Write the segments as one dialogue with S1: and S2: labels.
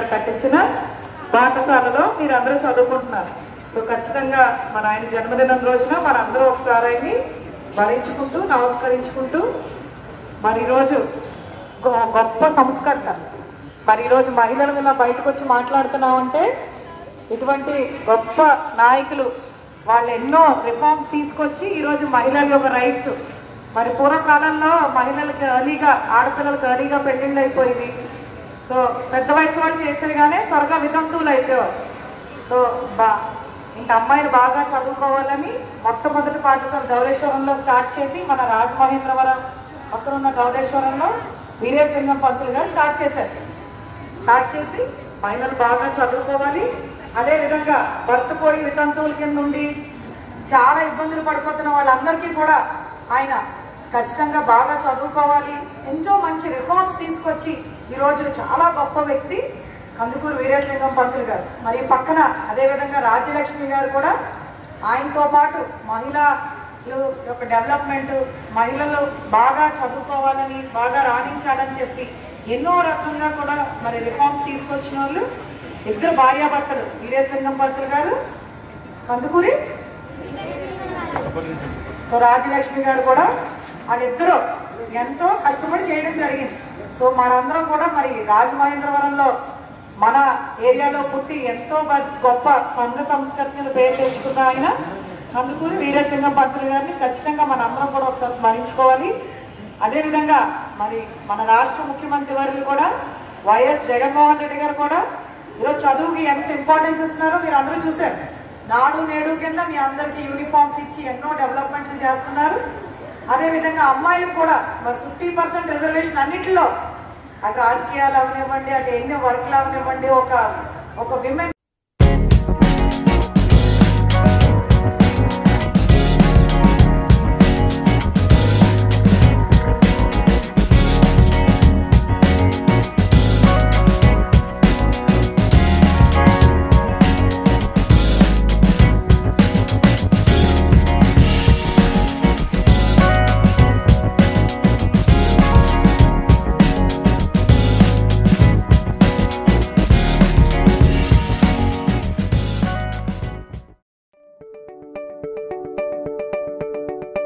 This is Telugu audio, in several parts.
S1: గారు కట్టించిన పాఠశాలలో మీరందరూ చదువుకుంటున్నారు. సో ఖచ్చితంగా మన ఆయన జన్మదినం రోజున మనందరూ ఒకసారి ఆయన్ని స్మరించుకుంటూ నమస్కరించుకుంటూ మరి ఈరోజు గొప్ప సంస్కర్త. మరి ఈరోజు మహిళలు ఇలా బయటకు వచ్చి మాట్లాడుతున్నామంటే ఇటువంటి గొప్ప నాయకులు వాళ్ళు ఎన్నో రిఫార్మ్స్ తీసుకొచ్చి ఈరోజు మహిళల యొక్క రైట్స్, మరి పూర్వకాలంలో మహిళలకు ఎర్లీగా, ఆడపిల్లలకు ఎర్లీగా పెళ్లిళ్ళు అయిపోయింది. సో పెద్ద వయసు వాళ్ళు చేసేగానే త్వరగా వితంతువులు అయిపోయేవారు. సో ఇంకా అమ్మాయిలు బాగా చదువుకోవాలని మొట్టమొదటి పాఠశాల ధవళేశ్వరంలో స్టార్ట్ చేసి మన రాజమహేంద్రవరం అక్కడ ఉన్న ధవళేశ్వరంలో వీరేశలింగం పంతులు గారు స్టార్ట్ చేసి మహిళలు బాగా చదువుకోవాలి. అదేవిధంగా భర్త పోయి వితంతువుల కింద ఉండి చాలా ఇబ్బందులు పడిపోతున్న వాళ్ళందరికీ కూడా ఆయన ఖచ్చితంగా బాగా చదువుకోవాలి, ఎంతో మంచి రిఫార్మ్స్ తీసుకొచ్చి ఈరోజు చాలా గొప్ప వ్యక్తి కందుకూరు వీరేశలింగం పంతులు గారు. మరి పక్కన అదేవిధంగా రాజ్యలక్ష్మి గారు కూడా ఆయనతో పాటు మహిళలు యొక్క డెవలప్మెంట్, మహిళలు బాగా చదువుకోవాలని, బాగా రాణించాలని చెప్పి ఎన్నో రకంగా కూడా మరి రిఫార్మ్స్ తీసుకొచ్చిన వాళ్ళు ఇద్దరు భార్యాభర్తలు, వీరేశలింగం పంతులు గారు, కందుకూరి సో రాజ్యలక్ష్మి గారు కూడా వాళ్ళిద్దరూ ఎంతో కష్టపడి చేయడం జరిగింది. సో మనందరం కూడా మరి రాజమహేంద్రవరంలో మన ఏరియాలో పుట్టి ఎంతో గొప్ప సంఘ సంస్కృతిని పేరు తెచ్చుకున్న ఆయన కందుకూరి వీరేశలింగం పంతులు గారిని ఖచ్చితంగా మనందరం కూడా ఒకసారి స్మరించుకోవాలి. అదేవిధంగా మరి మన రాష్ట్ర ముఖ్యమంత్రి వర్యులు కూడా వైఎస్ జగన్మోహన్ రెడ్డి గారు కూడా ఈరోజు చదువుకి ఎంత ఇంపార్టెన్స్ ఇస్తున్నారో మీరు అందరూ చూశారు. నాడు నేడు కింద మీ అందరికీ యూనిఫామ్స్ ఇచ్చి ఎన్నో డెవలప్మెంట్లు చేస్తున్నారు. అదేవిధంగా అమ్మాయిలకు కూడా మరి 50% రిజర్వేషన్ అన్నింటిలో, అటు రాజకీయాలు అవనివ్వండి, అటు ఎన్నో వర్క్లు అవనివ్వండి, ఒక women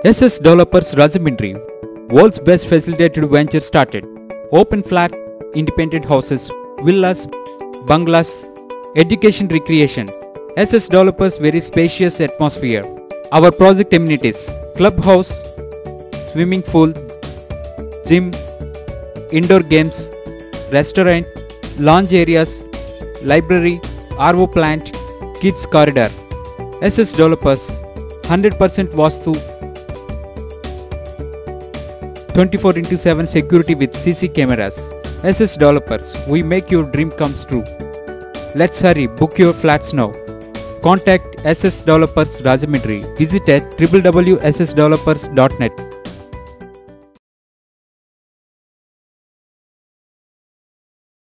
S2: SS Developers Rajahmundry, world's best facilitated venture started. Open flat, independent houses, villas, bungalows, education recreation. SS Developers very spacious atmosphere. Our project amenities: clubhouse, swimming pool, gym, indoor games, restaurant, lounge areas, library, RO plant, kids corridor. SS Developers 100% Vastu, 24/7 security with CC cameras. SS Developers, we make your dream comes true. Let's hurry, book your flats now. Contact SS Developers Rajahmundry. Visit at www.ssdevelopers.net.